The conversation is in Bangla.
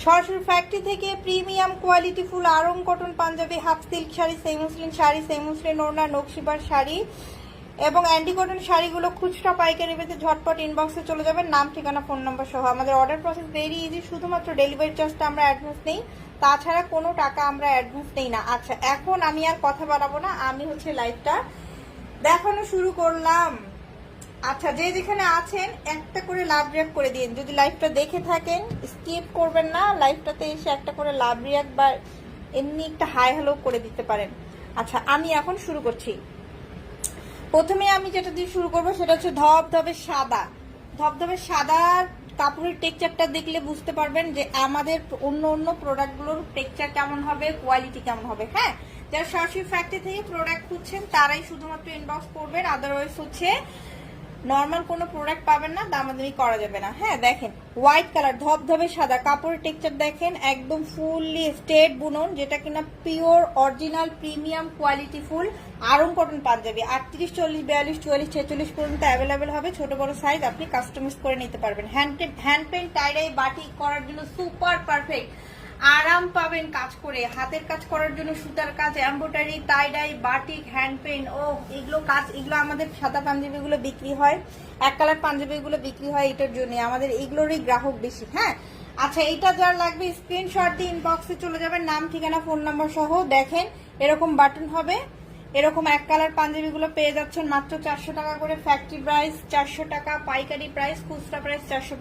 সরাসরি ফ্যাক্টরি থেকে premium quality full Aarong cotton panjabi, half silk sari, semi muslin sari, semi muslin ওড়না, নকশিবার শাড়ি এবং অ্যান্টি কটন শাড়িগুলো খুচরা পাইকারি পেতে ঝটপট ইনবক্সে চলে যাবেন, নাম ঠিকানা ফোন নাম্বার সহ। আমাদের অর্ডার প্রসেস ভেরি ইজি, শুধুমাত্র ডেলিভারি চার্জটা আমরা অ্যাডভান্স নেই, তাছাড়া কোনো টাকা আমরা অ্যাডভান্স নেই না। আচ্ছা, এখন আমি আর কথা বাড়াবো না, আমি লাইভটা দেখানো শুরু করলাম। আচ্ছা, যে যেখানে আছেন একটা করে লাভ রিয়াক্ট করে দিন। যদি লাইভটা দেখে থাকেন স্কিপ করবেন না, লাইভটাতে এসে একটা করে লাভ রিয়াক্ট বা এমনি একটা হাই হ্যালো করে দিতে পারেন। আচ্ছা, আমি এখন শুরু করছি। প্রথমে আমি যেটা দিয়ে শুরু করবো সেটা হচ্ছে ধবধবে সাদা। ধবধবে সাদার কাপড়ের টেক্সচারটা দেখলে বুঝতে পারবেন যে আমাদের অন্য অন্য প্রোডাক্টগুলোর টেক্সচার কেমন হবে, কোয়ালিটি কেমন হবে। হ্যাঁ, যারা সরাসরি ফ্যাক্টরি থেকে প্রোডাক্ট খুঁজছেন তারাই শুধুমাত্র ইনবক্স করবেন, আদারওয়াইজ হচ্ছে নর্মাল কোনো প্রোডাক্ট পাবেন না, দামাদামি করা যাবে না। হ্যাঁ, দেখেন হোয়াইট কালার ধবধবে সাদা কাপড়ের টেক্সচার দেখেন, একদম ফুললি স্টেট বুনন, যেটা কিনা pure original premium quality full Aarong cotton panjabi. 38, 40, 42, 44, 46 পর্যন্ত অ্যাভেলেবেল হবে। ছোট বড় সাইজ আপনি কাস্টমাইজ করে নিতে পারবেন। হ্যান্ড পেন্ট টাইডাই বাটিক করার জন্য সুপার পারফেক্ট, আরাম পাবেন কাজ করে। হাতের কাজ করার জন্য সুতার কাজ, embroidery, tie dye, batik, hand paint, ও এগুলো কাজ, এগুলো আমাদের সাদা পাঞ্জাবিগুলো বিক্রি হয়, এক কালার পাঞ্জাবিগুলো বিক্রি হয়, এটার জন্য আমাদের এগুলোরই গ্রাহক বেশি। হ্যাঁ, আচ্ছা, এইটা যার লাগবে স্ক্রিনশট দিয়ে ইনবক্সে চলে যাবেন, নাম ঠিকানা ফোন নাম্বার সহ। দেখেন এরকম বাটন হবে, এরকম এক কালার পাঞ্জাবিগুলো পেয়ে যাচ্ছেন মাত্র 400 টাকা করে। ফ্যাক্টরি প্রাইস 400 টাকা, পাইকারি প্রাইস, খুচরা প্রাইস 450।